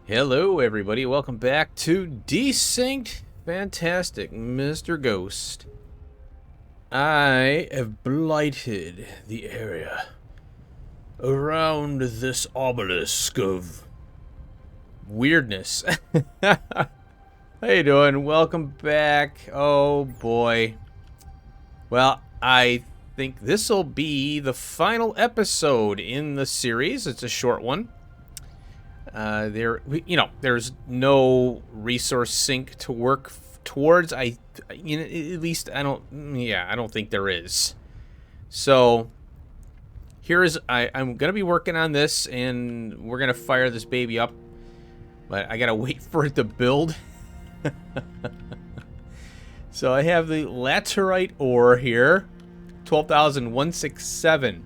Hello, everybody. Welcome back to DeSynced. Fantastic, Mr. Ghost. I have blighted the area around this obelisk of weirdness. How you doing? Welcome back. Oh, boy. Well, I think this will be the final episode in the series. It's a short one. There's no resource sink to work towards. At least I don't think there is. So I'm gonna be working on this, and we're gonna fire this baby up, but I gotta wait for it to build. So I have the laterite ore here, 12,167,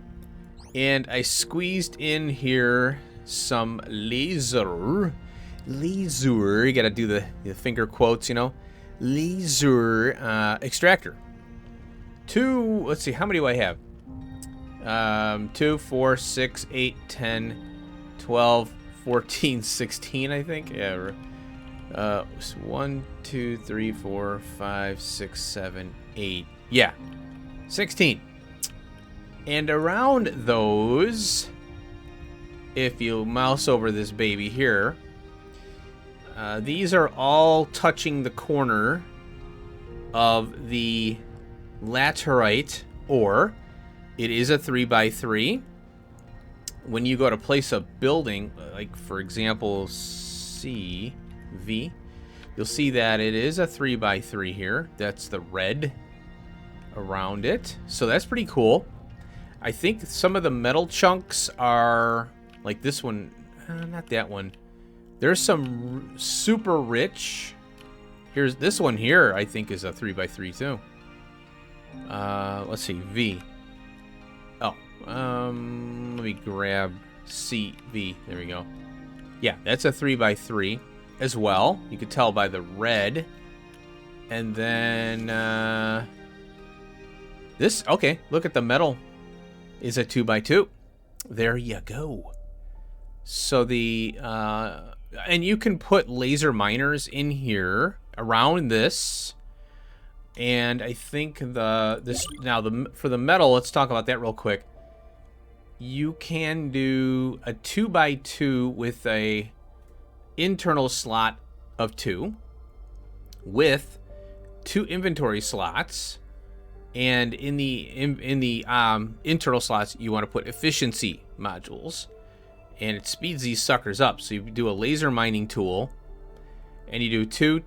and I squeezed in here some laser, you gotta do the finger quotes, laser extractor. Let's see, how many do I have? 2, 4, 6, 8, 10, 12, 14, 16, I think. Yeah. 1, 2, 3, 4, 5, 6, 7, 8. Yeah, 16. And around those, if you mouse over this baby here, these are all touching the corner of the laterite ore. It is a 3x3. When you go to place a building, like for example CV, you'll see that it is a 3x3 here. That's the red around it. So that's pretty cool. I think some of the metal chunks are like this one, not that one. There's some super rich. Here's this one here, I think is a 3x3 too. Let's see, V. Oh, let me grab CV. There we go. Yeah, that's a 3x3 as well. You could tell by the red. And then this, okay, look at the metal is a 2x2. There you go. So and you can put laser miners in here around this, and I think for the metal, let's talk about that real quick. You can do a 2x2 with a internal slot of 2, with 2 inventory slots, and in the internal slots you want to put efficiency modules. And it speeds these suckers up. So you do a laser mining tool, and you do 2,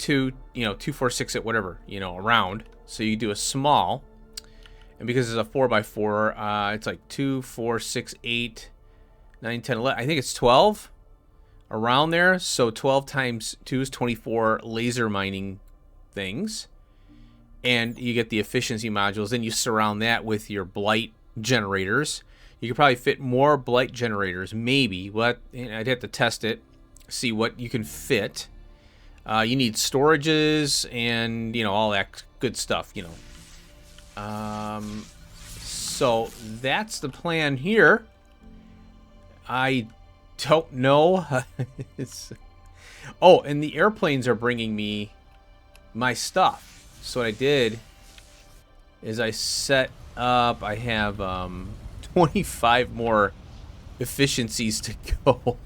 4, 6 at whatever, around. So you do a small, and because it's a 4x4, it's like 2, 4, 6, 8, 9, 10, 11. I think it's 12 around there. So 12 times 2 is 24 laser mining things, and you get the efficiency modules. Then you surround that with your blight generators. You could probably fit more blight generators, maybe. But I'd have to test it, see what you can fit. You need storages and, all that good stuff, So that's the plan here. I don't know. Oh, and the airplanes are bringing me my stuff. So what I did is I set up, I have 25 more efficiencies to go.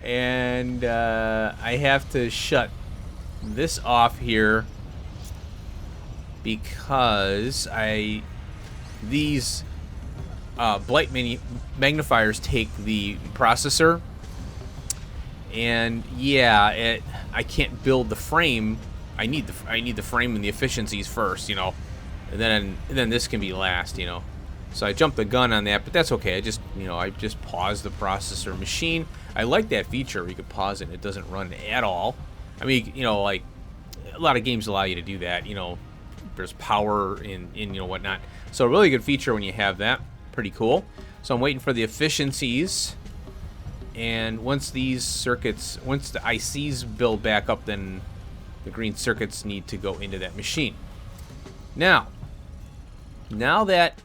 And I have to shut this off here because these blight magnifiers take the processor, and yeah, I can't build the frame. I need the frame and the efficiencies first, and then this can be last, So I jumped the gun on that, but that's okay. I just paused the processor machine. I like that feature where you could pause it and it doesn't run at all. I mean, like a lot of games allow you to do that. There's power in whatnot. So a really good feature when you have that. Pretty cool. So I'm waiting for the efficiencies, and once the ICs build back up, then the green circuits need to go into that machine. Now that,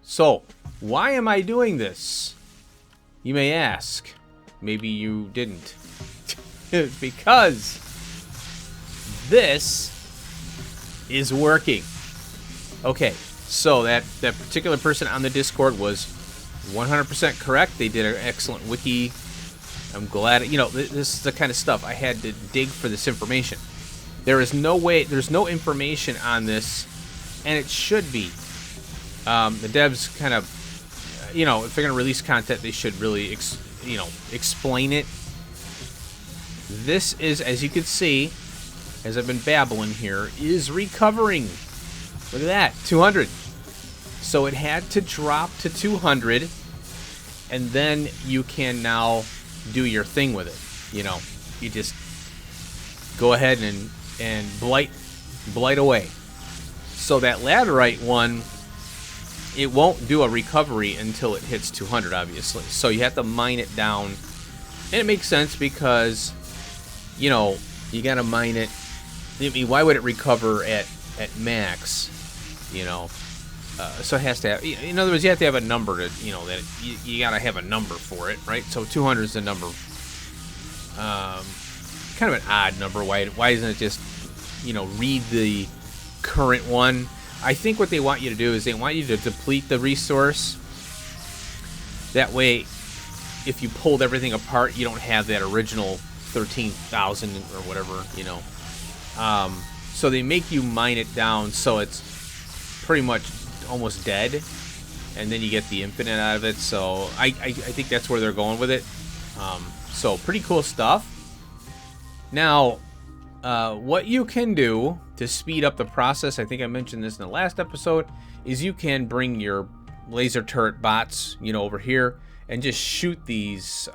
so why am I doing this? You may ask. maybe you didn't. Because this is working. Okay, so that particular person on the Discord was 100% correct. They did an excellent wiki. I'm glad, you know, this is the kind of stuff I had to dig for this information. There is no way, there's no information on this, and it should be. The devs kind of, you know, if they're going to release content, they should really, explain it. This is, as you can see, as I've been babbling here, is recovering. Look at that, 200. So it had to drop to 200, and then you can now do your thing with it. You know, you just go ahead and blight away. So that laterite one, it won't do a recovery until it hits 200, obviously. So you have to mine it down. And it makes sense because, you know, you got to mine it. I mean, why would it recover at max? You know, so it has to have, in other words, you have to have a number to, you know, that you got to have a number for it, right? So 200 is the number. Kind of an odd number. Why isn't it just, you know, read the current one? I think what they want you to do is they want you to deplete the resource. That way, if you pulled everything apart, you don't have that original 13,000 or whatever, you know. So they make you mine it down so it's pretty much almost dead, and then you get the infinite out of it. So I think that's where they're going with it. So pretty cool stuff. Now, what you can do to speed up the process, I think I mentioned this in the last episode, is you can bring your laser turret bots, you know, over here and just shoot these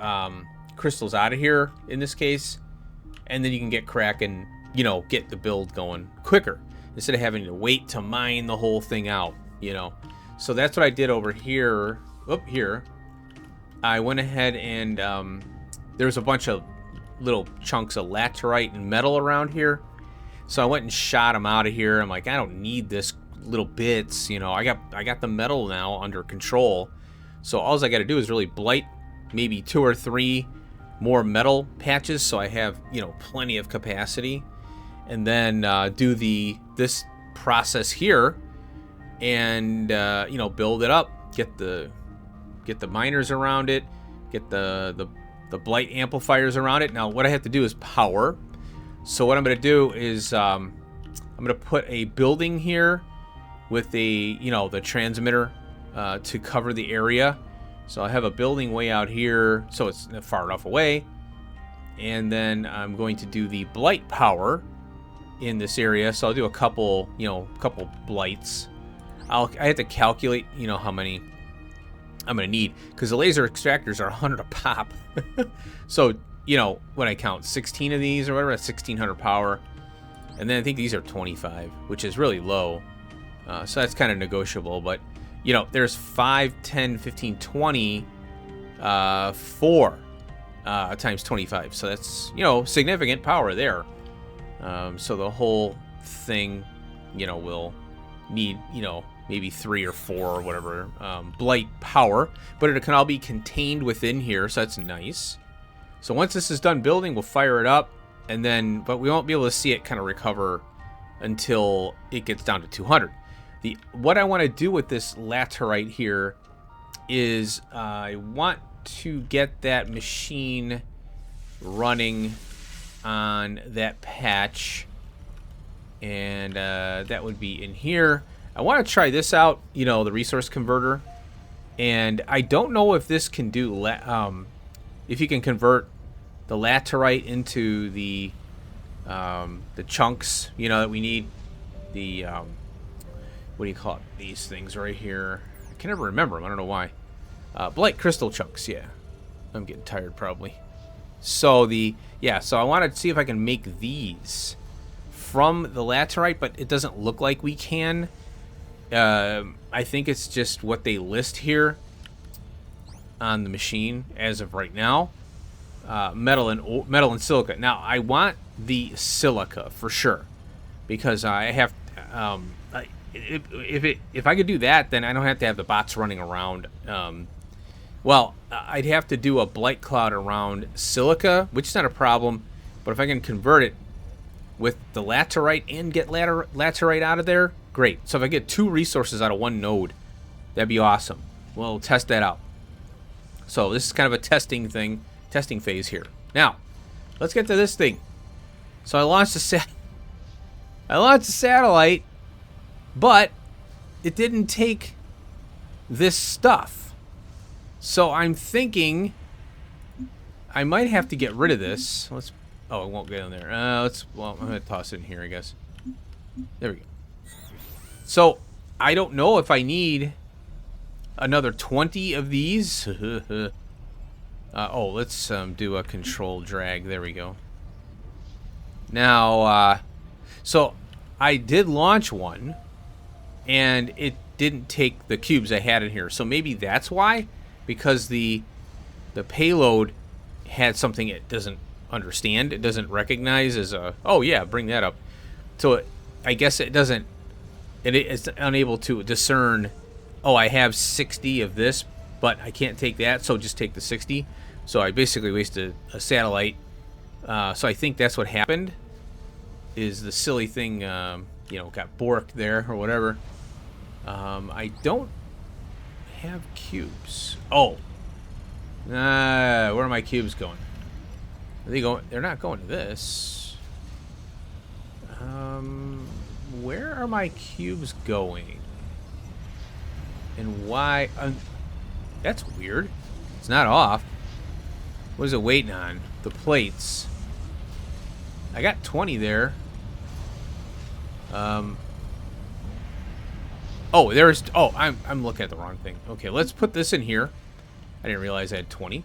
crystals out of here in this case, and then you can get cracking, you know, get the build going quicker instead of having to wait to mine the whole thing out, you know. So that's what I did over here. Up here, I went ahead and there's a bunch of little chunks of laterite and metal around here, so I went and shot them out of here. I'm like, I don't need this little bits, you know. I got the metal now under control, so all I got to do is really blight maybe 2 or 3 more metal patches, so I have, you know, plenty of capacity, and then do this process here, and you know, build it up, get the miners around it, get the blight amplifiers around it. Now what I have to do is power. So what I'm going to do is I'm going to put a building here with a, you know, the transmitter to cover the area. So I have a building way out here, so it's far enough away. And then I'm going to do the blight power in this area. So I'll do a couple, you know, blights. I have to calculate, you know, how many I'm going to need, because the laser extractors are 100 a pop. So, you know, when I count 16 of these or whatever, that's 1600 power. And then I think these are 25, which is really low. So that's kind of negotiable. But, you know, there's 5, 10, 15, 20, 4 times 25. So that's, you know, significant power there. So the whole thing, you know, will need, you know, maybe 3 or 4 or whatever blight power, but it can all be contained within here, so that's nice. So once this is done building, we'll fire it up, and then, but we won't be able to see it kind of recover until it gets down to 200. What I want to do with this laterite here is I want to get that machine running on that patch, and that would be in here. I want to try this out, you know, the resource converter, and I don't know if this can do if you can convert the laterite into the chunks, you know, that we need. The what do you call it? These things right here. I can never remember them. I don't know why. Blight crystal chunks. Yeah, I'm getting tired probably. So so I want to see if I can make these from the laterite, but it doesn't look like we can. I think it's just what they list here on the machine as of right now. Metal and silica. Now I want the silica for sure, because I have if I could do that, then I don't have to have the bots running around. Well, Well, I'd have to do a blight cloud around silica, which is not a problem. But if I can convert it with the laterite and get laterite out of there, great. So if I get 2 resources out of 1 node, that'd be awesome. We'll test that out. So this is kind of a testing phase here. Now, let's get to this thing. So I launched a satellite, but it didn't take this stuff. So I'm thinking I might have to get rid of this. Oh, it won't get in there. Well, I'm gonna toss it in here, I guess. There we go. So I don't know if I need another 20 of these. Oh, let's do a control drag. There we go. Now, so I did launch one, and it didn't take the cubes I had in here. So maybe that's why, because the payload had something it doesn't understand, it doesn't recognize as a, oh yeah, bring that up. So I guess it doesn't, it is unable to discern, oh, I have 60 of this, but I can't take that, so just take the 60. So I basically wasted a satellite. So I think that's what happened, is the silly thing, you know, got borked there or whatever. I don't have cubes. Oh. Where are my cubes going? Are they going? They're not going to this. Where are my cubes going? And why? That's weird. It's not off. What is it waiting on? The plates. I got 20 there. Oh, there's. Oh, I'm looking at the wrong thing. Okay, let's put this in here. I didn't realize I had 20.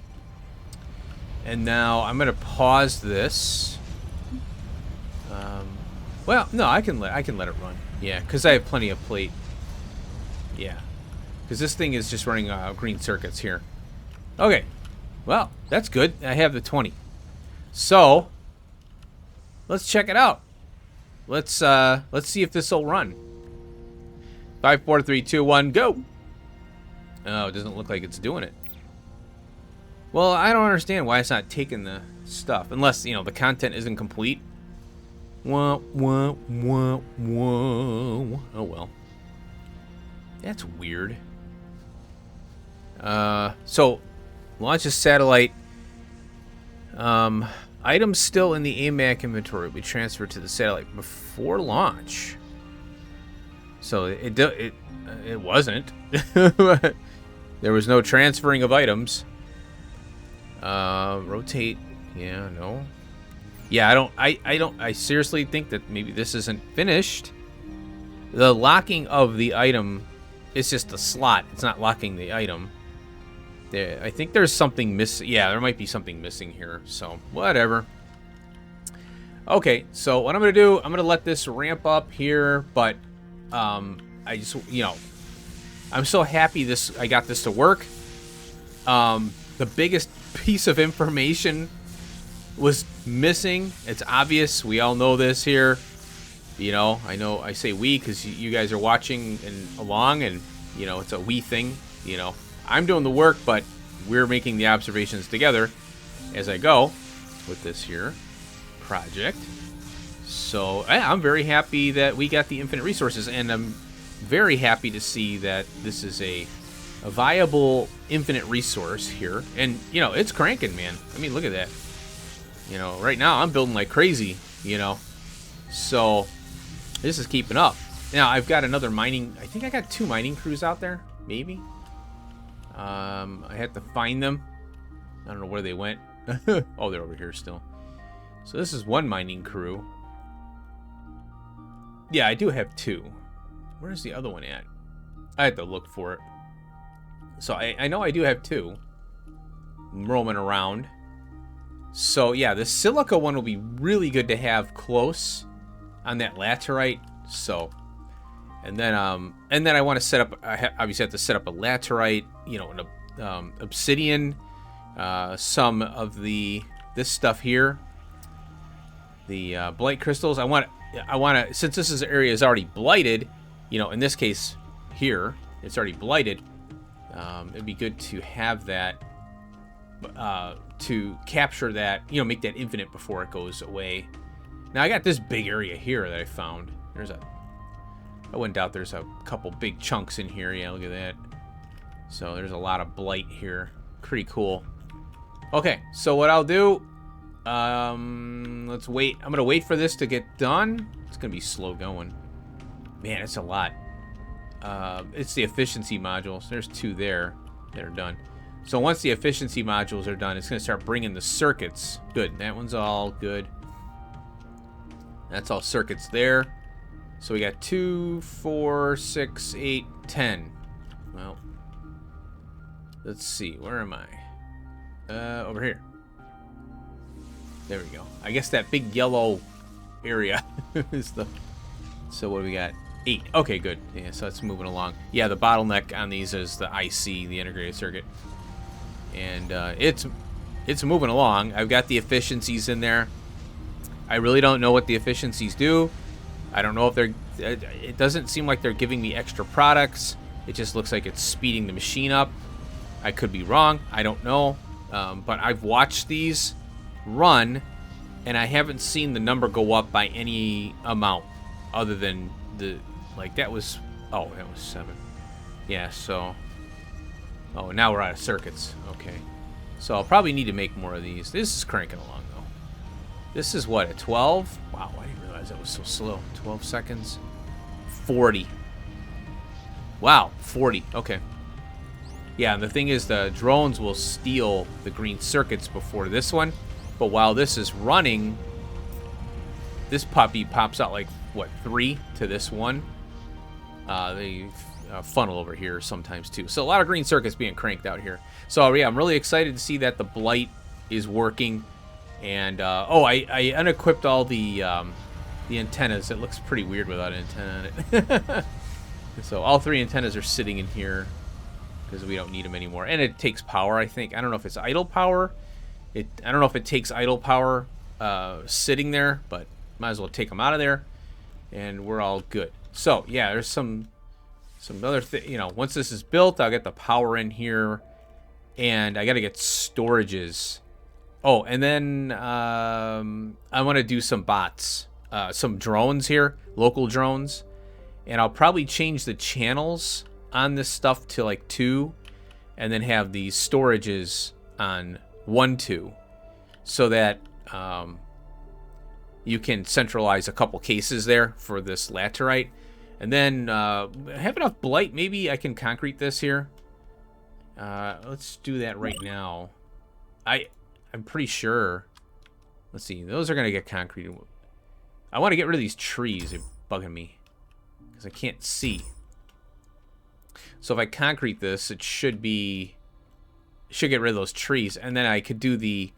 And now I'm gonna pause this. Well, no, I can let it run. Yeah, because I have plenty of plate. Yeah, because this thing is just running green circuits here. Okay, well, that's good. I have the 20. So let's check it out. Let's see if this will run. 5, 4, 3, 2, 1, go. Oh, it doesn't look like it's doing it. Well, I don't understand why it's not taking the stuff, unless, you know, the content isn't complete. Wah, wah, wah, wah. Oh well, that's weird. So launch a satellite. Items still in the AMAC inventory will be transferred to the satellite before launch. So it wasn't. There was no transferring of items. Rotate. Yeah, no. Yeah, I seriously think that maybe this isn't finished. The locking of the item is just a slot. It's not locking the item. I think there's something missing. Yeah, there might be something missing here. So, whatever. Okay, so what I'm going to do, I'm going to let this ramp up here, but I just, you know, I'm so happy I got this to work. The biggest piece of information was missing. It's obvious. We all know this here. You know I say we because you guys are watching and along, and, you know, it's a we thing. You know, I'm doing the work, but we're making the observations together as I go with this here project. So I'm very happy that we got the infinite resources, and I'm very happy to see that this is a viable infinite resource here. And, you know, it's cranking, man. I mean, look at that. You know, right now I'm building like crazy, you know. So this is keeping up. Now I've got another mining. I think I got 2 mining crews out there, maybe. I had to find them. I don't know where they went. Oh, they're over here still. So this is 1 mining crew. Yeah, I do have 2. Where's the other one at? I had to look for it. So I know I do have 2 roaming around. So yeah, the silica one will be really good to have close on that laterite. So, and then I want to set up. I obviously have to set up a laterite, you know, an obsidian, some of this stuff here, the blight crystals. I want to, since this area is already blighted, you know, in this case here, it's already blighted. It'd be good to have that, to capture that, you know, make that infinite before it goes away. Now I got this big area here that I found. I wouldn't doubt there's a couple big chunks in here. Yeah, look at that. So there's a lot of blight here. Pretty cool. Okay, so what I'll do, let's wait. I'm gonna wait for this to get done. It's gonna be slow going. Man, it's a lot. It's the efficiency modules. There's 2 there that are done. So once the efficiency modules are done, it's going to start bringing the circuits. Good. That one's all good. That's all circuits there. So we got 2, 4, 6, 8, 10. Well, let's see. Where am I? Over here. There we go. I guess that big yellow area is the... So what do we got? 8. Okay, good. Yeah, so it's moving along. Yeah, the bottleneck on these is the IC, the integrated circuit. And it's moving along. I've got the efficiencies in there. I really don't know what the efficiencies do. I don't know if they're... It doesn't seem like they're giving me extra products. It just looks like it's speeding the machine up. I could be wrong. I don't know. But I've watched these run, and I haven't seen the number go up by any amount other than the... Like, that was... Oh, that was 7. Yeah, so... Oh, now we're out of circuits. Okay. So I'll probably need to make more of these. This is cranking along, though. This is what, a 12? Wow, I didn't realize that was so slow. 12 seconds. 40. Wow, 40. Okay. Yeah, and the thing is, the drones will steal the green circuits before this one. But while this is running, this puppy pops out like, what, 3 to this one? They funnel over here sometimes too. So a lot of green circuits being cranked out here. So yeah, I'm really excited to see that the Blight is working. And oh, I unequipped all the antennas. It looks pretty weird without an antenna on it. So all 3 antennas are sitting in here because we don't need them anymore. And it takes power, I think. I don't know if it's idle power. I don't know if it takes idle power sitting there, but might as well take them out of there, and we're all good. So yeah, there's some other thing. You know, once this is built, I'll get the power in here, and I got to get storages. Oh, and then I want to do some bots, some drones here, local drones, and I'll probably change the channels on this stuff to like 2, and then have these storages on 1, 2, so that you can centralize a couple cases there for this laterite. And then have enough blight. Maybe I can concrete this here. Let's do that right now. I'm pretty sure. Let's see. Those are going to get concreted. I want to get rid of these trees. They're bugging me because I can't see. So if I concrete this, it should get rid of those trees. And then I could do the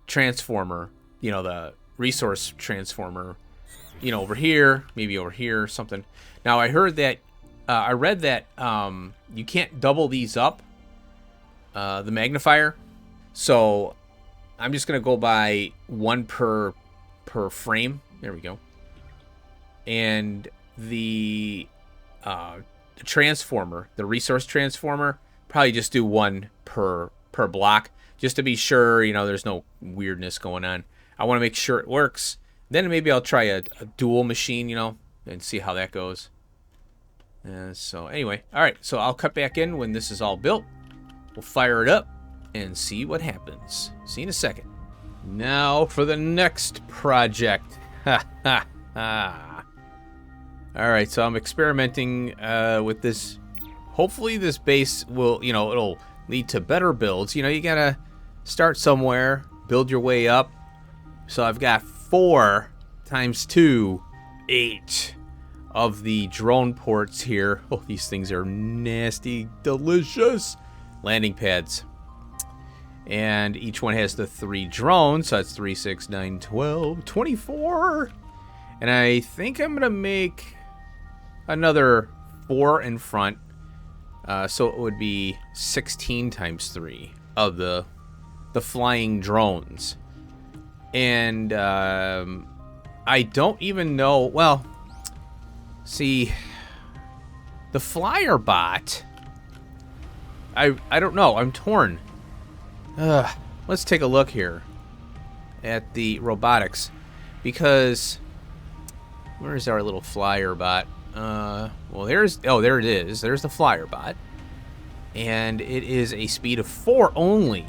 transformer, you know, the resource transformer, you know, over here, maybe over here or something. Now I heard that, I read that you can't double these up, the magnifier. So I'm just gonna go by 1 per frame. There we go. And the transformer, the resource transformer, probably just do 1 per block, just to be sure, you know, there's no weirdness going on. I want to make sure it works. Then maybe I'll try a dual machine, you know, and see how that goes. So anyway, all right. So I'll cut back in when this is all built. We'll fire it up and see what happens. See you in a second. Now for the next project. Ha ha ha. All right. So I'm experimenting with this. Hopefully this base will, you know, it'll lead to better builds. You know, you gotta start somewhere, build your way up. So I've got 4 times 2, 8 of the drone ports here. Oh, these things are nasty, delicious landing pads. And each one has the 3 drones. So that's 3, 6, 9, 12, 24. And I think I'm going to make another 4 in front. So it would be 16 times 3 of the flying drones. And I don't even know. Well, see, the flyer bot, I don't know. I'm torn. Let's take a look here at the robotics, because where's our little flyer bot? Well, there it is. There's the flyer bot, and it is a speed of 4 only,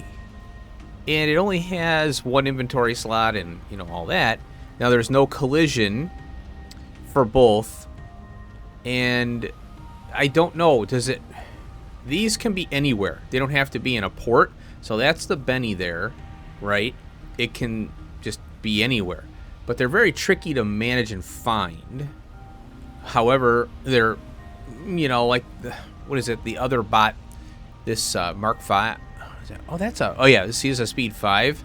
and it only has 1 inventory slot, and you know all that. Now there's no collision for both, and I don't know. Does it? These can be anywhere. They don't have to be in a port. So that's the Benny there, right? It can just be anywhere. But they're very tricky to manage and find. However, they're, you know, like, what is it? The other bot, this Mark 5. Oh, yeah, this is a speed 5.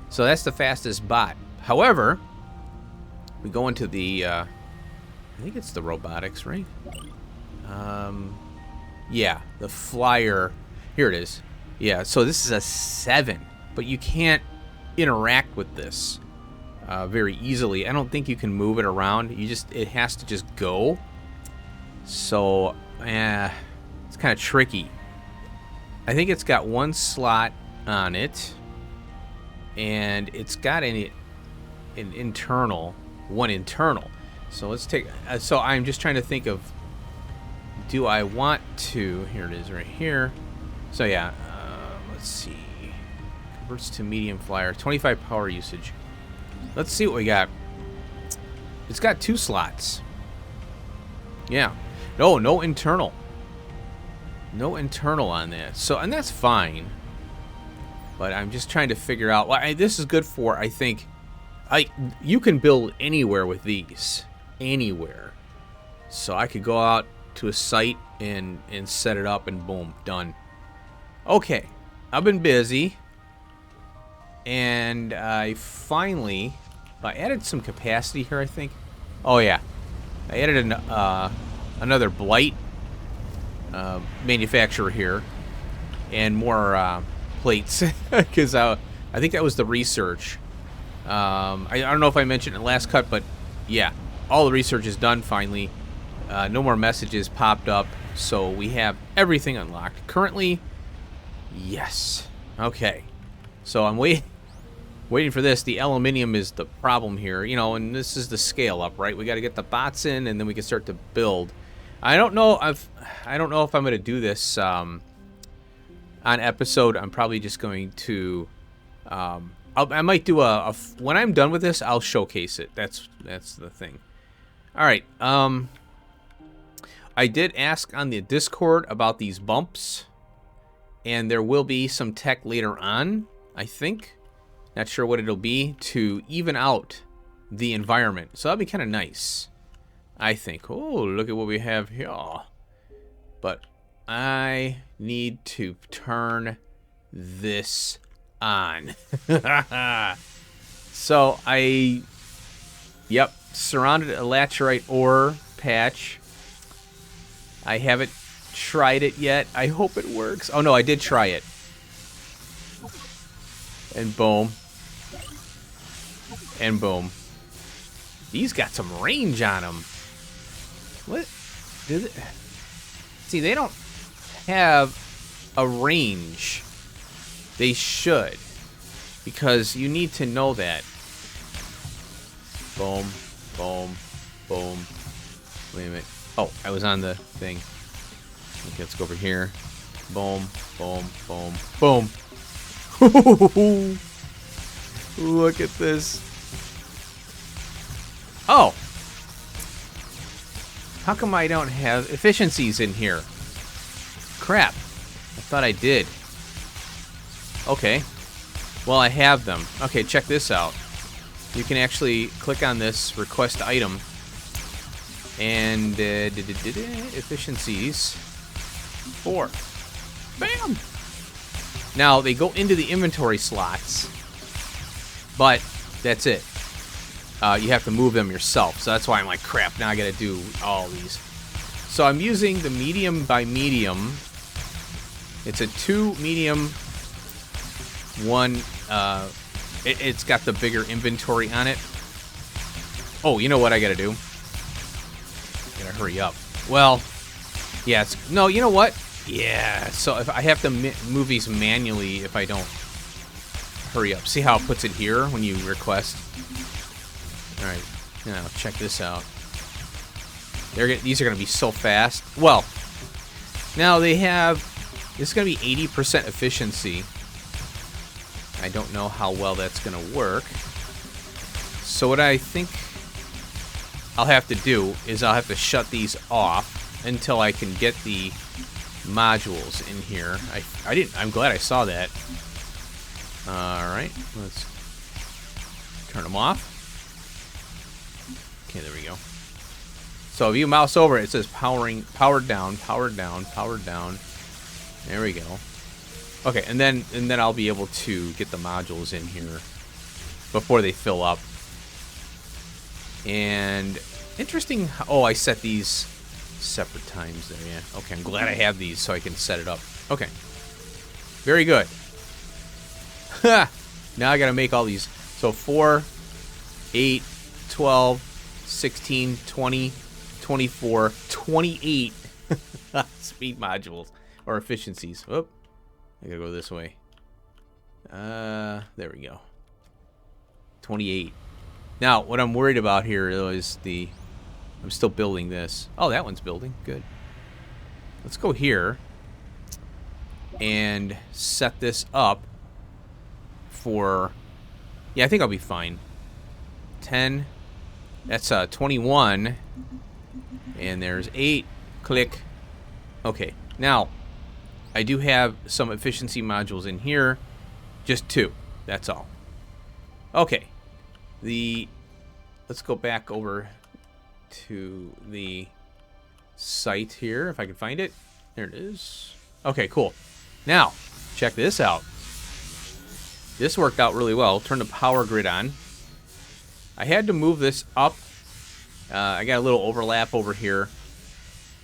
So that's the fastest bot. However, we go into the, I think it's the robotics, right? Yeah, the flyer. Here it is. Yeah, so this is a 7, but you can't interact with this very easily. I don't think you can move it around. It has to just go. So, it's kind of tricky. I think it's got 1 slot on it, and it's got an internal, 1 internal. So let's take. So I'm just trying to think of. Do I want to? Here it is, right here. So yeah. Let's see. Converts to medium flyer. 25 power usage. Let's see what we got. It's got 2 slots. Yeah. No internal. No internal on that. So, and that's fine. But I'm just trying to figure out. Well, this is good for, I think. You can build anywhere with these. Anywhere. So I could go out to a site and set it up, and boom, done. Okay. I've been busy, and I finally added some capacity here, I think. Oh yeah, I added another Blight manufacturer here, and more plates, because I think that was the research. I don't know if I mentioned it in the last cut, but yeah, all the research is done finally. No more messages popped up, so we have everything unlocked currently. Yes. Okay. So I'm waiting for this. The aluminium is the problem here, you know, and this is the scale up, right? We got to get the bots in, and then we can start to build. I don't know if I'm going to do this on episode. I'm probably just going to I might do when I'm done with this, I'll showcase it. That's the thing. All right. I did ask on the Discord about these bumps. And there will be some tech later on, I think. Not sure what it'll be, to even out the environment. So that'll be kind of nice, I think. Oh, look at what we have here. But I need to turn this on. So yep, surrounded a laterite ore patch. I haven't tried it yet. I hope it works. Oh no, I did try it. And boom. And boom. These got some range on them. What? See, they don't have a range. They should. Because you need to know that. Boom. Boom. Boom. Wait a minute. Oh, I was on the thing. Okay, let's go over here. Boom, boom, boom, boom. Look at this. Oh. How come I don't have efficiencies in here? Crap. I thought I did. Okay. Well, I have them. Okay, check this out. You can actually click on this request item. And efficiencies. 4. Bam! Now, they go into the inventory slots, but that's it. You have to move them yourself, so that's why I'm like, crap, now I gotta do all these. So I'm using the medium by medium. It's a 2 medium, 1, it's got the bigger inventory on it. Oh, you know what I gotta do? Gotta hurry up. Well, yeah, no, you know what? Yeah, so if I have to move these manually if I don't hurry up. See how it puts it here when you request? All right, now check this out. These are going to be so fast. Well, now they have, this is going to be 80% efficiency. I don't know how well that's going to work. So what I think I'll have to do is I'll have to shut these off until I can get the modules in here. I'm glad I saw that. All right, let's turn them off. Okay, there we go. So if you mouse over it, it says powered down, powered down, powered down. There we go. Okay, and then I'll be able to get the modules in here before they fill up. And interesting. Oh, I set these separate times there. Yeah. Okay, I'm glad I have these so I can set it up. Okay. Very good. Now I got to make all these. So 4, 8, 12, 16, 20, 24, 28 speed modules or efficiencies. Oop. I gotta go this way. There we go. 28. Now, what I'm worried about here is I'm still building this. Oh, that one's building. Good. Let's go here and set this up for, yeah, I think I'll be fine. 10. That's 21. And there's 8. Click. Okay. Now, I do have some efficiency modules in here. Just 2. That's all. Okay. Let's go back over to the site here, if I can find it. There it is. Okay, cool. Now, check this out. This worked out really well. Turn the power grid on. I had to move this up. I got a little overlap over here,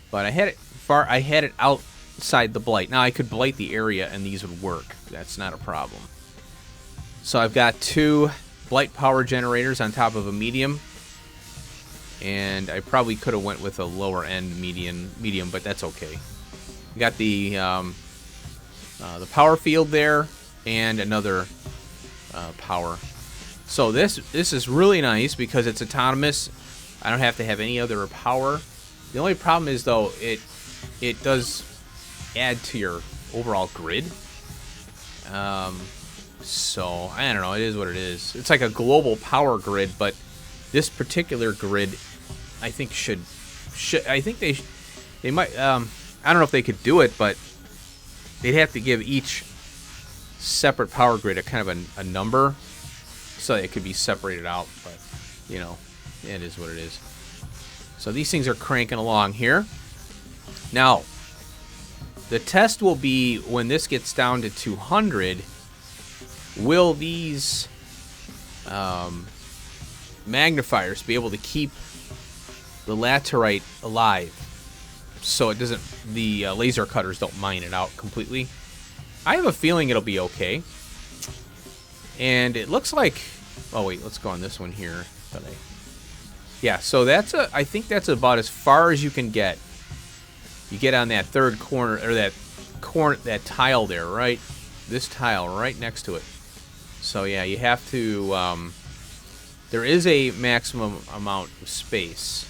but I had it outside the blight. Now I could blight the area and these would work. That's not a problem. So I've got 2 blight power generators on top of a medium, and I probably could have went with a lower end medium, but that's okay. Got the power field there and another power. So this is really nice because it's autonomous. I don't have to have any other power. The only problem is though it does add to your overall grid. So I don't know. It is what it is. It's like a global power grid, but this particular grid, I think should I think they might. I don't know if they could do it, but they'd have to give each separate power grid a kind of a number so it could be separated out. But you know, it is what it is. So these things are cranking along here. Now, the test will be when this gets down to 200. Will these magnifiers be able to keep the laterite alive so it doesn't, the laser cutters don't mine it out completely? I have a feeling it'll be okay. And it looks like, oh wait, let's go on this one here. Yeah, so I think that's about as far as you can get. You get on that third corner, or that tile there, right? This tile right next to it. So yeah, you have to, there is a maximum amount of space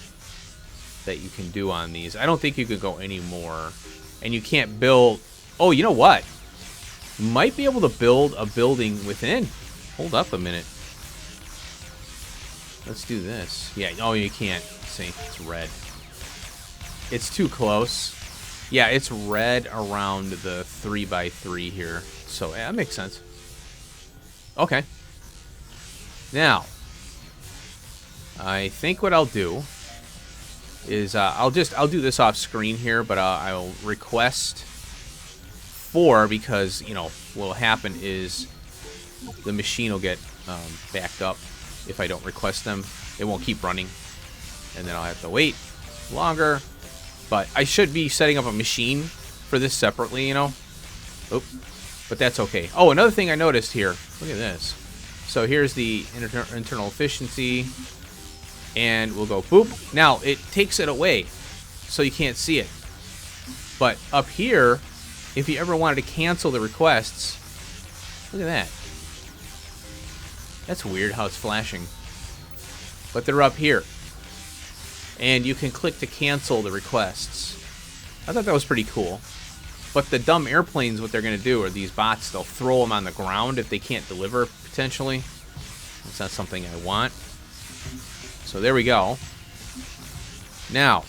that you can do on these. I don't think you could go any more. And you can't build, oh, you know what? You might be able to build a building within. Hold up a minute. Let's do this. Yeah, oh, you can't. See, it's red. It's too close. Yeah, it's red around the 3x3 here. So yeah, that makes sense. Okay. Now, I think what I'll do is I'll do this off screen here, but I'll request 4 because, you know, what'll happen is the machine will get backed up if I don't request them. It won't keep running, and then I'll have to wait longer. But I should be setting up a machine for this separately, you know. Oop. But that's okay. Oh, another thing I noticed here. Look at this. So here's the internal efficiency. And we'll go boop. Now, it takes it away, so you can't see it. But up here, if you ever wanted to cancel the requests, look at that. That's weird how it's flashing. But they're up here. And you can click to cancel the requests. I thought that was pretty cool. But the dumb airplanes, what they're going to do, are these bots, they'll throw them on the ground if they can't deliver, potentially. That's not something I want. So there we go. Now,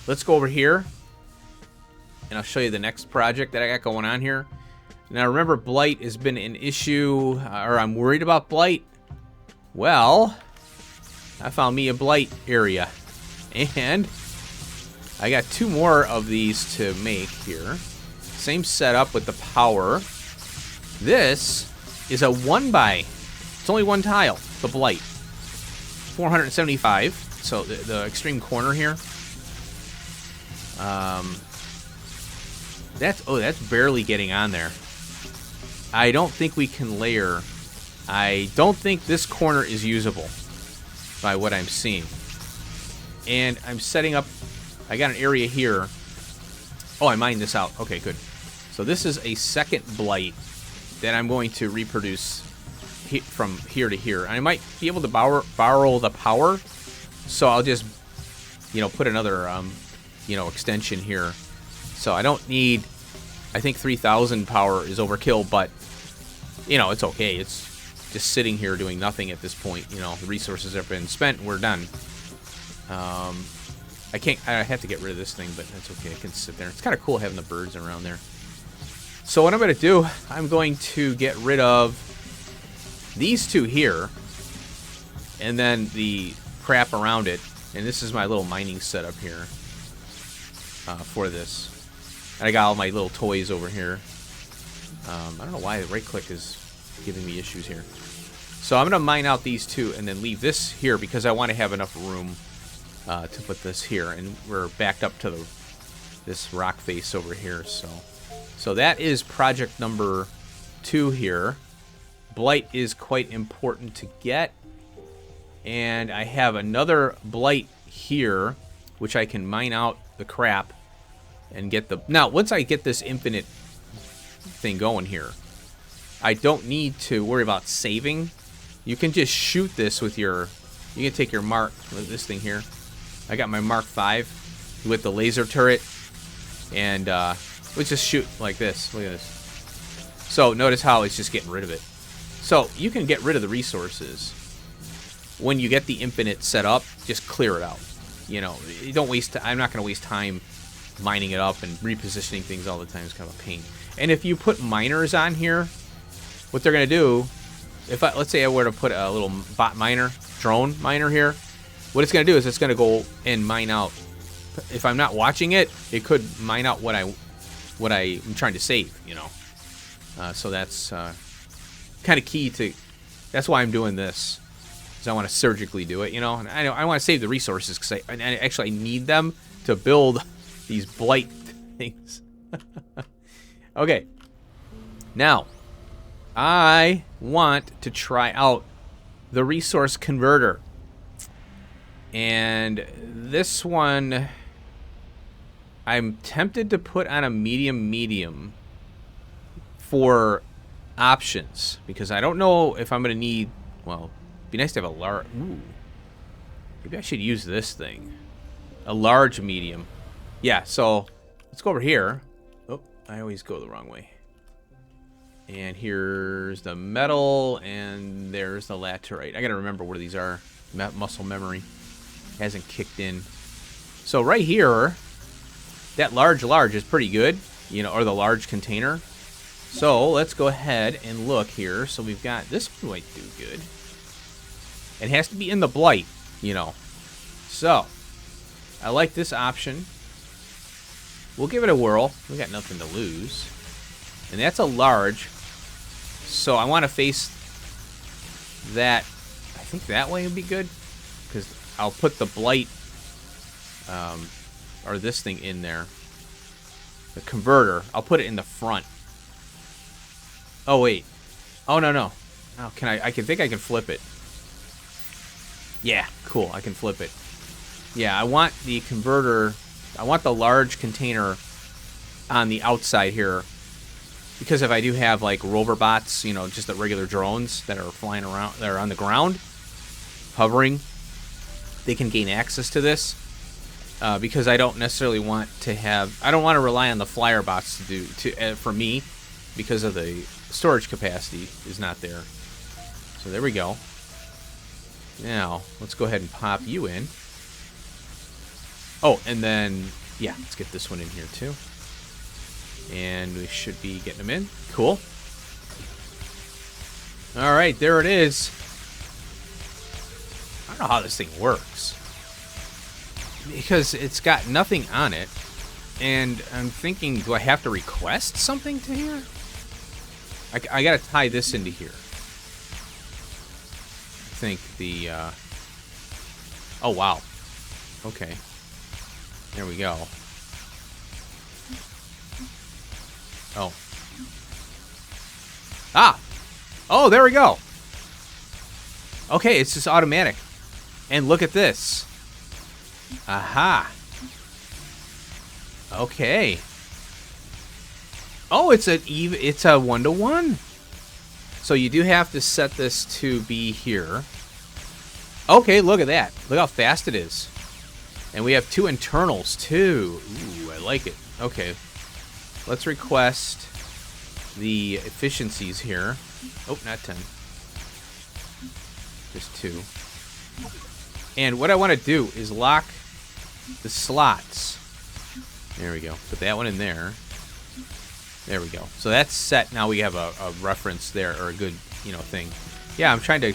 let's go over here. And I'll show you the next project that I got going on here. Now, remember, Blight has been an issue, or I'm worried about Blight. Well, I found me a Blight area. And I got 2 more of these to make here. Same setup with the power. This is a 1x. It's only 1 tile, the Blight. 475. So the extreme corner here. That's barely getting on there. I don't think we can layer. I don't think this corner is usable by what I'm seeing. And I'm setting up, I got an area here. Oh, I mined this out. Okay, good. So this is a second Blight that I'm going to reproduce from here to here. And I might be able to borrow the power. So I'll just, put another, extension here. So I don't need, I think 3,000 power is overkill, but, it's okay. It's just sitting here doing nothing at this point. The resources have been spent. We're done. I have to get rid of this thing, but that's okay. I can sit there. It's kind of cool having the birds around there. So what I'm going to do, I'm going to get rid of these 2 here, and then the crap around it. And this is my little mining setup here for this. And I got all my little toys over here. I don't know why the right click is giving me issues here. So I'm going to mine out these 2 and then leave this here because I want to have enough room to put this here. And we're backed up to this rock face over here. So that is project number 2 here. Blight is quite important to get. And I have another Blight here, which I can mine out the crap and get the... Now, once I get this infinite thing going here, I don't need to worry about saving. You can just shoot this with your... You can take your Mark... This thing here. I got my Mark 5 with the laser turret. And let's just shoot like this. Look at this. So notice how it's just getting rid of it. So you can get rid of the resources. When you get the infinite set up, just clear it out. You don't waste... I'm not going to waste time mining it up and repositioning things all the time. It's kind of a pain. And if you put miners on here, what they're going to do, let's say I were to put a little bot miner, drone miner here, what it's going to do is it's going to go and mine out. If I'm not watching it, it could mine out what I'm trying to save, So that's kind of key to... That's why I'm doing this. I want to surgically do it, and I want to save the resources because I actually need them to build these Blight things. Okay. Now, I want to try out the resource converter. And this one, I'm tempted to put on a medium for options because I don't know if I'm going to need, well, be nice to have a large... Ooh. Maybe I should use this thing. A large medium. Yeah, so let's go over here. Oh, I always go the wrong way. And here's the metal, and there's the laterite. I gotta remember where these are. Muscle memory hasn't kicked in. So right here, that large is pretty good, or the large container. So let's go ahead and look here. So we've got... This one might do good. It has to be in the Blight, So, I like this option. We'll give it a whirl. We got nothing to lose. And that's a large. So I want to face that. I think that way would be good. Because I'll put the Blight, or this thing in there. The converter. I'll put it in the front. Oh, wait. Oh, no. Oh, I think I can flip it. Yeah, cool. I can flip it. Yeah, I want the converter I want the large container on the outside here, because if I do have like rover bots, you know, just the regular drones that are flying around, that are on the ground, hovering, they can gain access to this. Because I don't necessarily want to have, I don't want to rely on the flyer bots for me, because of the storage capacity is not there. So there we go. Now let's go ahead and pop you in. Oh, and then yeah, let's get this one in here too. And we should be getting them in. Cool. All right, there it is. I don't know how this thing works, because it's got nothing on it, and I'm thinking, do I have to request something to here? I gotta tie this into here. I think the oh wow, okay, there we go. Oh, oh, there we go. Okay, it's just automatic, and look at this. Aha. Okay. Oh, it's a 1-to-1. So you do have to set this to be here. Okay, look at that. Look how fast it is. And we have 2 internals too. Ooh, I like it. Okay. Let's request the efficiencies here. Oh, not 10. Just 2. And what I want to do is lock the slots. There we go. Put that one in there. There we go. So that's set. Now we have a reference there, or a good, you know, thing. Yeah, I'm trying to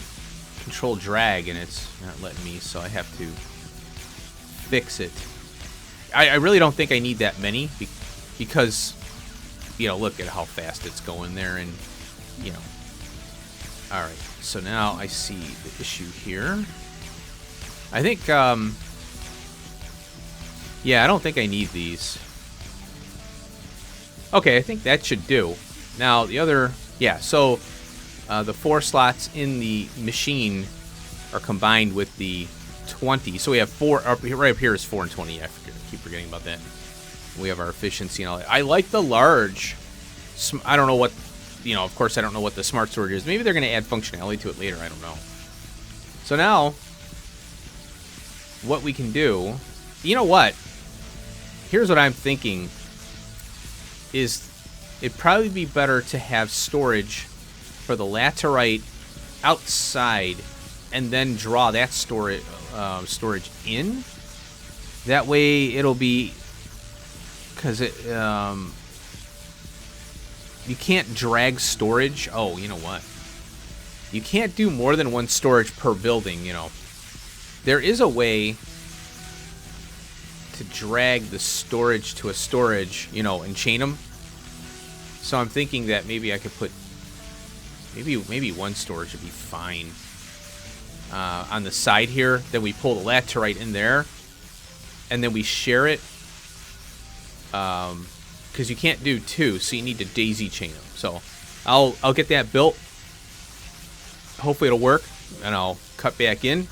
control drag, and it's not letting me, so I have to fix it. I really don't think I need that many, because, you know, look at how fast it's going there, and, you know. All right. So now I see the issue here. I think, yeah, I don't think I need these. Okay, I think that should do. Now, the other, yeah, so the 4 slots in the machine are combined with the 20. So we have 4, right up here is 4 and 20. I keep forgetting about that. We have our efficiency and all that. I like the large. I don't know what, you know, of course, I don't know what the smart storage is. Maybe they're going to add functionality to it later. I don't know. So now, what we can do, you know what? Here's what I'm thinking, is it'd probably be better to have storage for the laterite outside, and then draw that storage in. That way it'll be, because it you can't drag storage. Oh, you know what? You can't do more than 1 storage per building, you know. There is a way to drag the storage to a storage, you know, and chain them. So I'm thinking that maybe I could put, maybe 1 storage would be fine. On the side here, then we pull the laterite in there, and then we share it. Because you can't do 2, so you need to daisy chain them. So I'll get that built. Hopefully it'll work, and I'll cut back in.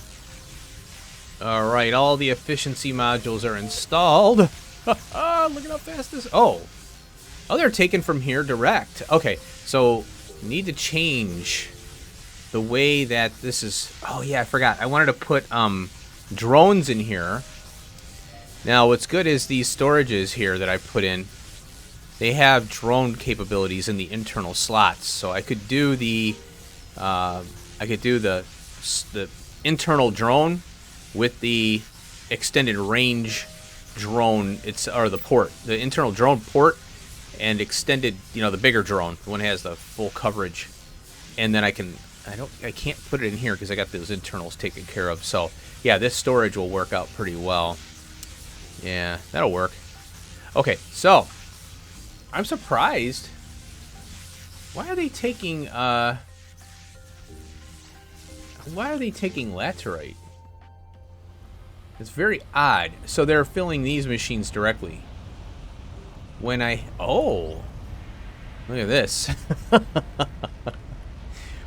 All right, all the efficiency modules are installed. Look at how fast this. Oh, they're taken from here direct. Okay, so need to change the way that this is. Oh yeah, I forgot. I wanted to put drones in here. Now, what's good is these storages here that I put in, they have drone capabilities in the internal slots. So I could do the internal drone with the extended range drone. Or the internal drone port, and extended, you know, the bigger drone. The one that has the full coverage. And then I can't put it in here because I got those internals taken care of. So yeah, this storage will work out pretty well. Yeah, that'll work. Okay, so I'm surprised. Why are they taking laterite? It's very odd. So they're filling these machines directly. Oh, look at this.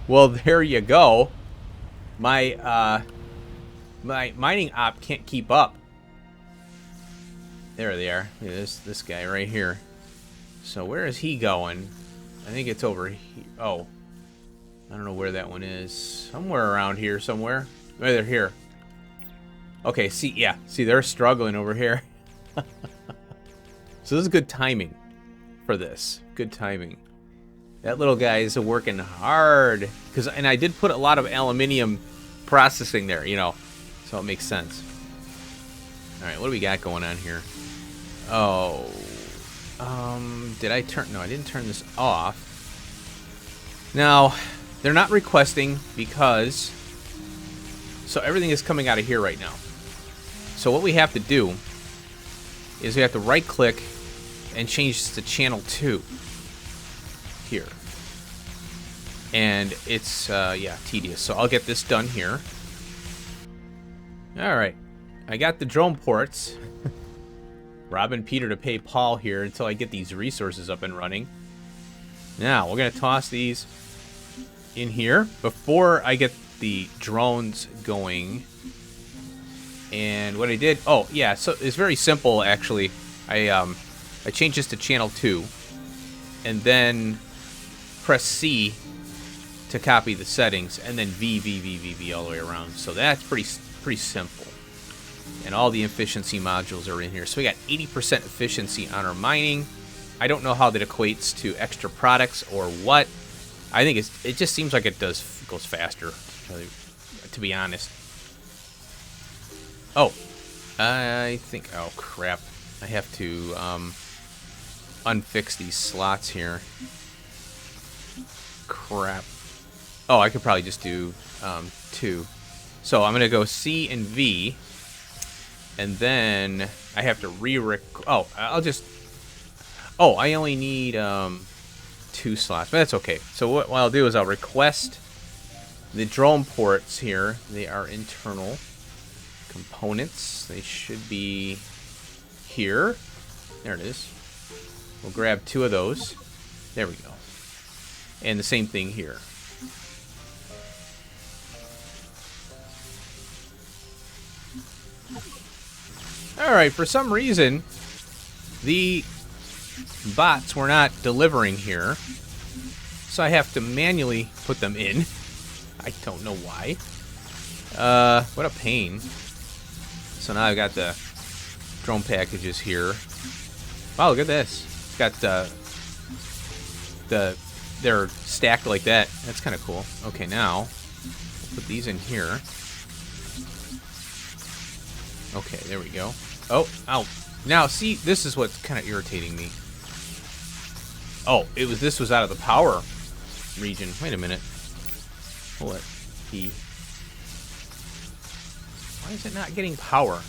Well, there you go. My mining op can't keep up. There they are. This guy right here. So where is he going? I think it's over here. Oh. I don't know where that one is. Somewhere around here somewhere. Oh, they're here. Okay, see, yeah. See, they're struggling over here. So this is good timing for this. Good timing. That little guy is working hard. And I did put a lot of aluminium processing there, you know. So it makes sense. Alright, what do we got going on here? Oh. Did I turn... No, I didn't turn this off. Now, they're not requesting because... So everything is coming out of here right now. So what we have to do is we have to right-click and change this to channel 2. Here. And it's, yeah, tedious. So I'll get this done here. Alright. I got the drone ports. Robbing Peter to pay Paul here until I get these resources up and running. Now, we're going to toss these in here before I get the drones going. And what I did... Oh, yeah, so it's very simple, actually. I changed this to channel 2. And then press C to copy the settings. And then V all the way around. So that's pretty simple. And all the efficiency modules are in here. So we got 80% efficiency on our mining. I don't know how that equates to extra products or what. I think it just seems like it goes faster, to be honest. Oh, I think... Oh, crap. I have to unfix these slots here. Crap. Oh, I could probably just do 2. So I'm going to go C and V. And then I have to Oh, I'll just... Oh, I only need 2 slots. But that's okay. So what I'll do is I'll request the drone ports here. They are internal components. They should be here. There it is. We'll grab 2 of those. There we go. And the same thing here. Alright, for some reason, the bots were not delivering here. So I have to manually put them in. I don't know why. What a pain. So now I've got the drone packages here. Wow, look at this. It's got they're stacked like that. That's kind of cool. Okay, now we'll put these in here. Okay, there we go. Oh, ow. Now, see, this is what's kind of irritating me. Oh, this was out of the power region. Wait a minute. Hold it. Why is it not getting power?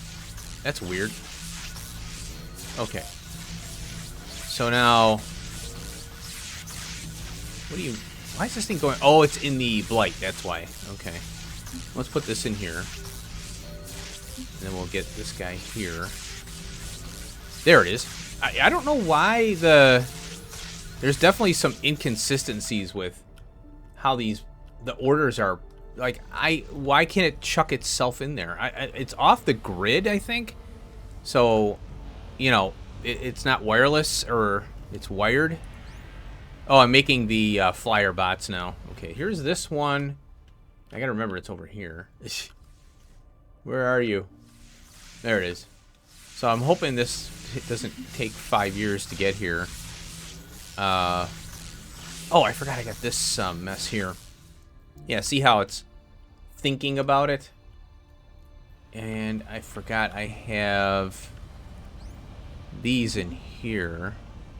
That's weird. Okay. So now... Why is this thing going... Oh, it's in the Blight. That's why. Okay. Let's put this in here. And then we'll get this guy here. There it is. I don't know why there's definitely some inconsistencies with how the orders are. Like, why can't it chuck itself in there? It's off the grid, I think. So, you know, it's not wireless, or it's wired. Oh, I'm making the flyer bots now. Okay, here's this one. I gotta remember it's over here. Where are you? There it is. So I'm hoping it doesn't take 5 years to get here. Oh, I forgot I got this mess here. Yeah, see how it's thinking about it? And I forgot I have these in here.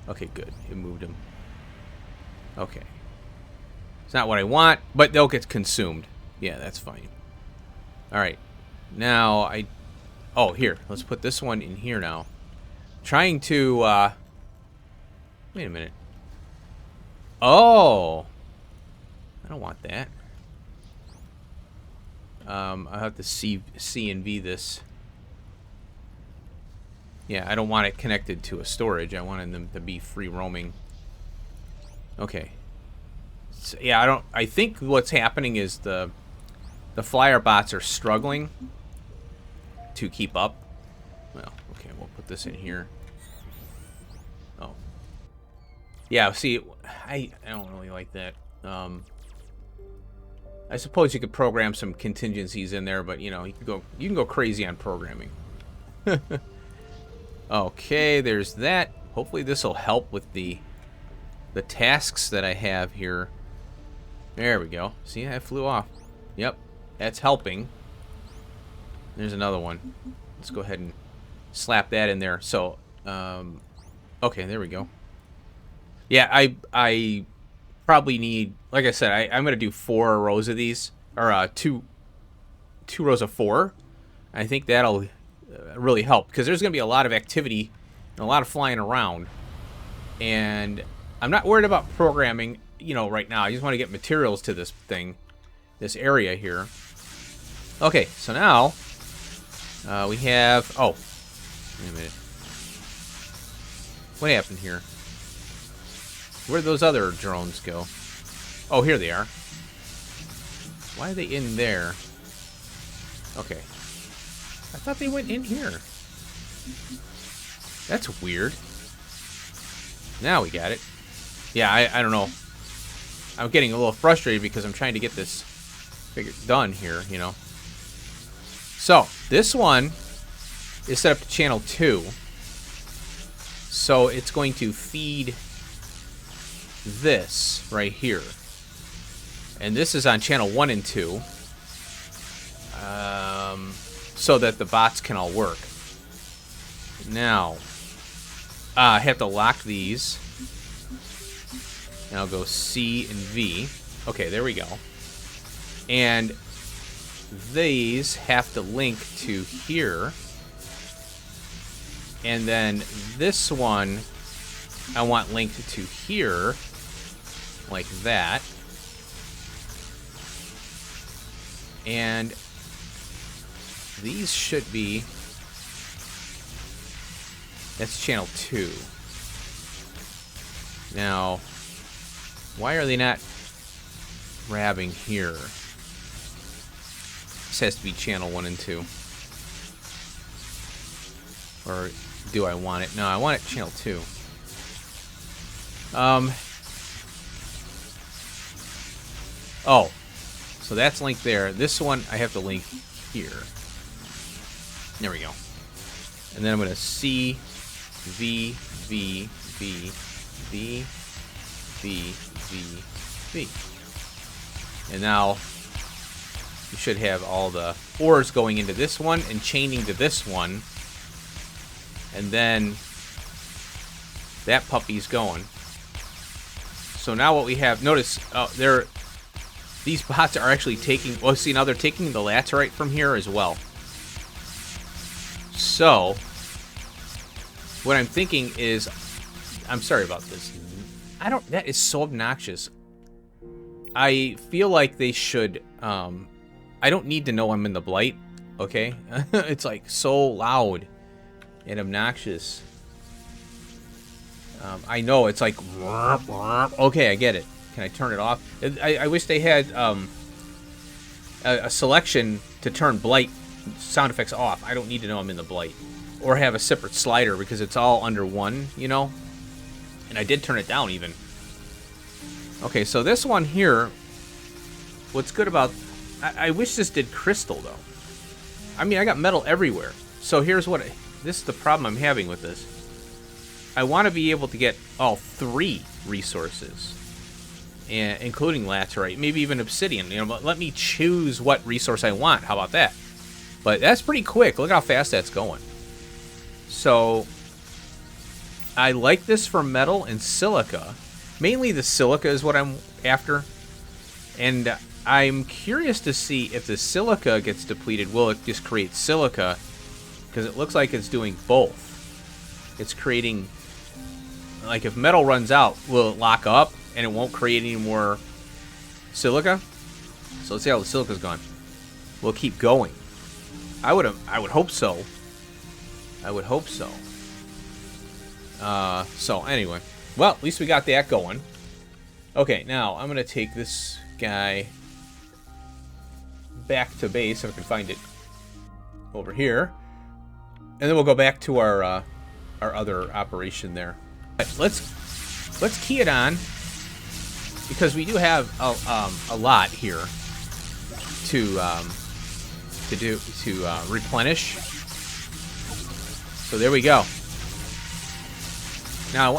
Okay, good. It moved them. Okay. It's not what I want, but they'll get consumed. Yeah, that's fine. Alright. Now, Oh, here. Let's put this one in here now. Trying to, Wait a minute. Oh! I don't want that. I'll have to C and V this. Yeah, I don't want it connected to a storage. I wanted them to be free roaming. Okay. So, yeah, I think what's happening is the flyer bots are struggling to keep up. Well, okay, we'll put this in here. Oh. Yeah, see, I don't really like that. I suppose you could program some contingencies in there, but you know, you can go crazy on programming. Okay, there's that. Hopefully this will help with the tasks that I have here. There we go. See, I flew off. Yep, that's helping. There's another one. Let's go ahead and slap that in there. So, okay, there we go. Yeah, I probably need, like I said, I'm going to do 4 rows of these, or two rows of 4. I think that'll really help, because there's going to be a lot of activity and a lot of flying around. And I'm not worried about programming, you know, right now. I just want to get materials to this thing, this area here. Okay, so now we have, oh, wait a minute. What happened here? Where'd those other drones go? Oh, here they are. Why are they in there? Okay. I thought they went in here. That's weird. Now we got it. Yeah, I don't know. I'm getting a little frustrated because I'm trying to get this done here, you know. So, this one is set up to channel 2. So, it's going to feed this right here. And this is on channel 1 and 2. So that the bots can all work. Now, I have to lock these. And I'll go C and V. Okay, there we go. And these have to link to here. And then this one I want linked to here. Like that. And these should be... That's channel 2. Now, why are they not grabbing here? This has to be channel 1 and 2. Or do I want it? No, I want it channel 2. Oh. So that's linked there. This one I have to link here. There we go. And then I'm going to C, V, V, V, V, V, V, V. And now you should have all the ores going into this one and chaining to this one. And then that puppy's going. So now what we have, notice these bots are actually taking, well, see, now they're taking the laterite from here as well. So, what I'm thinking is, I'm sorry about this. That is so obnoxious. I feel like they should, I don't need to know I'm in the Blight, okay? It's like so loud and obnoxious. I know, it's like, okay, I get it. Can I turn it off? I wish they had a selection to turn Blight sound effects off. I don't need to know I'm in the Blight. Or have a separate slider because it's all under one, you know? And I did turn it down even. Okay, so this one here, what's good about... I wish this did crystal, though. I mean, I got metal everywhere. So here's what... This is the problem I'm having with this. I want to be able to get all 3 resources. Including laterite, maybe even obsidian. You know, but let me choose what resource I want. How about that? But that's pretty quick. Look how fast that's going. So, I like this for metal and silica. Mainly the silica is what I'm after. And I'm curious to see if the silica gets depleted. Will it just create silica? Because it looks like it's doing both. It's creating... Like, if metal runs out, will it lock up? And it won't create any more silica? So let's see how the silica's gone. We'll keep going. I would hope so. I would hope so. So anyway. Well, at least we got that going. Okay, now I'm going to take this guy back to base, if I can find it over here. And then we'll go back to our other operation there. Let's key it on, because we do have a lot here to replenish. So there we go. Now,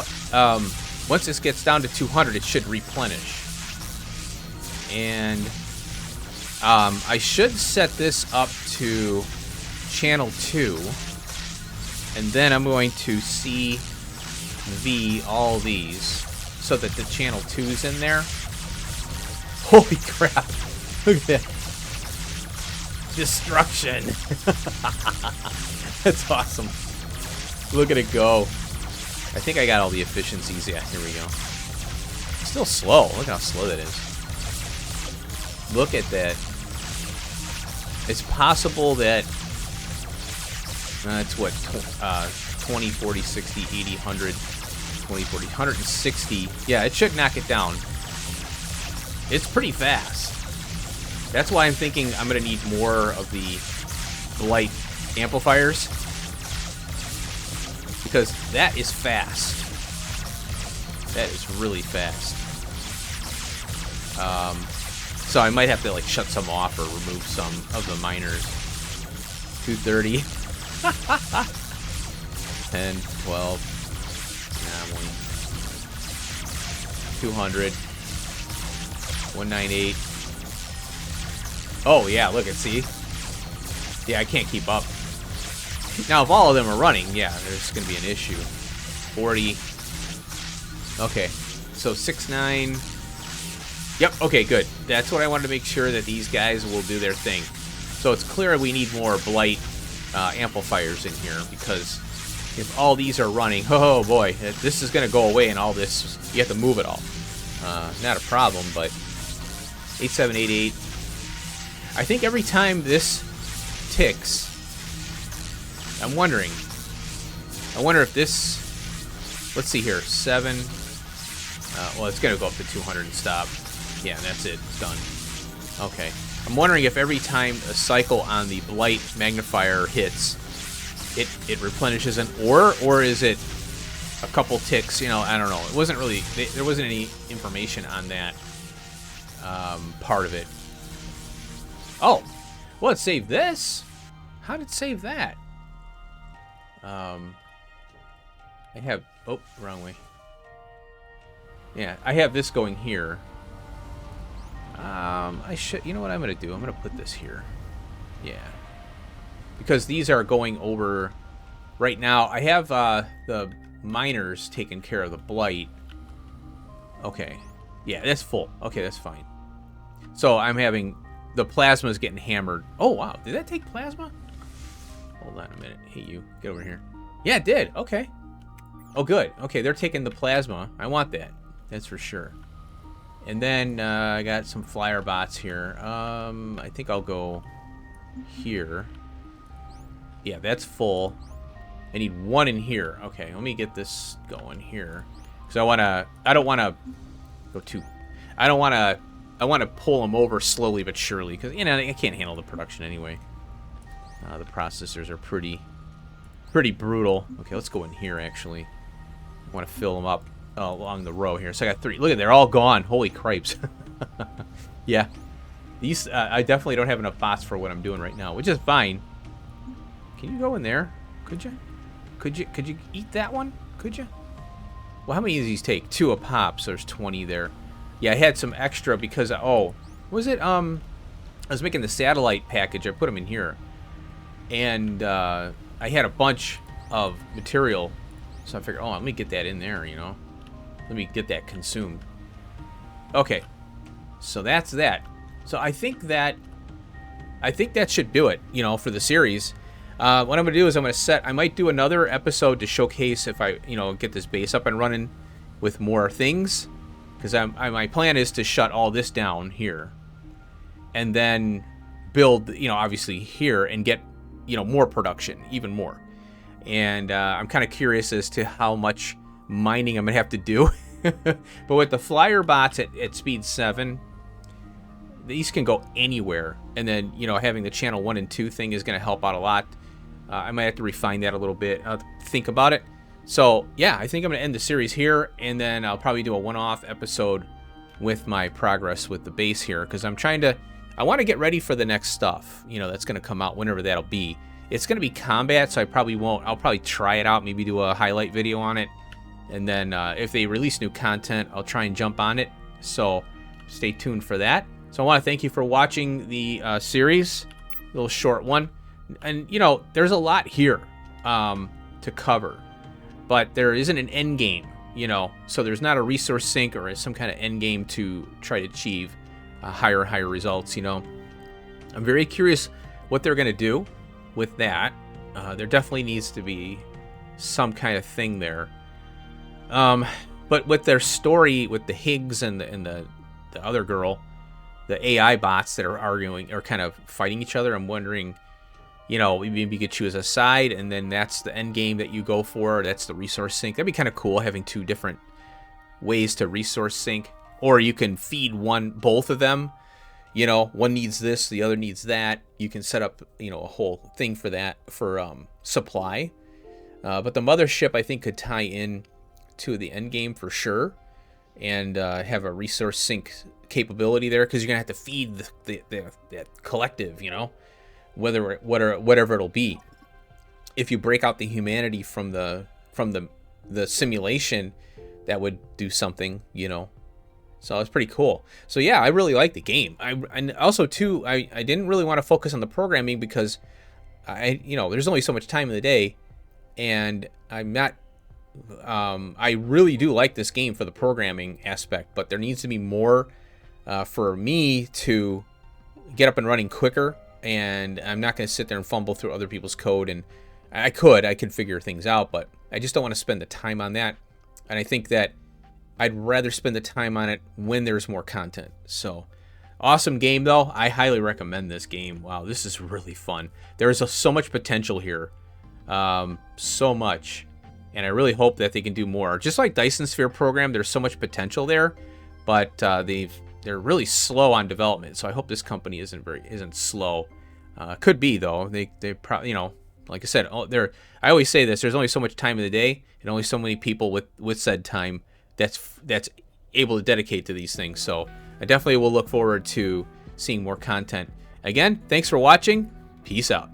once this gets down to 200, it should replenish. And I should set this up to channel 2, and then I'm going to CV all these so that the channel 2's in there. Holy crap! Look at that. Destruction. That's awesome. Look at it go. I think I got all the efficiencies. Yeah, here we go. Still slow. Look how slow that is. Look at that. It's possible that it's what 20, 40, 60, 80, 100, 20, 40, 160. Yeah, it should knock it down. It's pretty fast. That's why I'm thinking I'm going to need more of the Blight amplifiers, because that is fast. That is really fast. So I might have to like shut some off or remove some of the miners. 230. 10, 12. Nah, 200. 198. Oh yeah, look at, see? Yeah, I can't keep up. Now, if all of them are running, yeah, there's going to be an issue. 40. Okay, so 6.9. Yep, okay, good. That's what I wanted to make sure, that these guys will do their thing. So it's clear we need more Blight amplifiers in here, because if all these are running, oh boy, this is going to go away, and all this, you have to move it all. Not a problem, but 8788. I think every time this ticks, I'm wondering. I wonder if this, let's see here, 7. Well, it's going to go up to 200 and stop. Yeah, that's it. Done. Okay. I'm wondering if every time a cycle on the Blight magnifier hits, it replenishes an ore, or is it a couple ticks? You know, I don't know. It wasn't really, there wasn't any information on that part of it. Oh, well, it saved this. How did it save that? I have, oh, wrong way. Yeah, I have this going here. I should, you know what I'm going to do? I'm going to put this here. Yeah. Because these are going over, right now, I have the miners taking care of the Blight. Okay. Yeah, that's full. Okay, that's fine. So I'm having, the plasma is getting hammered. Oh, wow. Did that take plasma? Hold on a minute. Hey, you. Get over here. Yeah, it did. Okay. Oh, good. Okay, they're taking the plasma. I want that. That's for sure. And then I got some flyer bots here. I think I'll go here. Yeah, that's full. I need one in here. Okay, let me get this going here. Because I don't want to go too, I want to pull them over slowly but surely. Because, you know, I can't handle the production anyway. The processors are pretty brutal. Okay, let's go in here, actually. I want to fill them up along the row here. So I got 3. Look at, they're all gone. Holy cripes. Yeah. These, I definitely don't have enough bots for what I'm doing right now, which is fine. Can you go in there? Could you? Could you eat that one? Could you? Well, how many of these take? 2 a pop, so there's 20 there. Yeah, I had some extra because, oh, was it, I was making the satellite package. I put them in here. And I had a bunch of material, so I figured, oh, let me get that in there, you know. Let me get that consumed. Okay, so that's that. So I think that should do it, you know, for the series. What I'm gonna do is I might do another episode to showcase if I, you know, get this base up and running with more things, because my plan is to shut all this down here, and then build, you know, obviously here, and get, you know, more production, even more. And I'm kind of curious as to how much mining I'm gonna have to do. But with the flyer bots at speed 7, these can go anywhere. And then, you know, having the channel 1 and 2 thing is gonna help out a lot. I might have to refine that a little bit. I'll think about it. So yeah, I think I'm gonna end the series here, and then I'll probably do a one-off episode with my progress with the base here, because I want to get ready for the next stuff, that's gonna come out whenever that'll be. It's gonna be combat, so I'll probably try it out, maybe do a highlight video on it, and then if they release new content, I'll try and jump on it. So stay tuned for that. So I want to thank you for watching the series, little short one. And there's a lot here to cover, but there isn't an end game, so there's not a resource sink or some kind of end game to try to achieve higher and higher results. I'm very curious what they're going to do with that. There definitely needs to be some kind of thing there. But with their story with the Higgs and the other girl, the AI bots that are arguing or kind of fighting each other, I'm wondering, maybe you could choose a side, and then that's the end game that you go for. That's the resource sink. That'd be kind of cool, having two different ways to resource sink. Or you can feed both of them. One needs this, the other needs that. You can set up, a whole thing for that, for supply. But the mothership, I think, could tie in to the end game for sure, and have a resource sink capability there, because you're gonna have to feed the collective, whatever it'll be. If you break out the humanity from the simulation, that would do something, So it's pretty cool. So yeah, I really like the game. And also too, I didn't really want to focus on the programming, because there's only so much time in the day, and I'm not. I really do like this game for the programming aspect, but there needs to be more for me to get up and running quicker. And I'm not going to sit there and fumble through other people's code. And I could figure things out, but I just don't want to spend the time on that. And I think that I'd rather spend the time on it when there's more content. So awesome game though. I highly recommend this game. Wow, this is really fun. There is so much potential here. So much. And I really hope that they can do more. Just like Dyson Sphere program, there's so much potential there, but they're really slow on development. So I hope this company isn't slow. Could be though. They probably, like I said, I always say this. There's only so much time in the day, and only so many people with said time that's able to dedicate to these things. So I definitely will look forward to seeing more content. Again, thanks for watching. Peace out.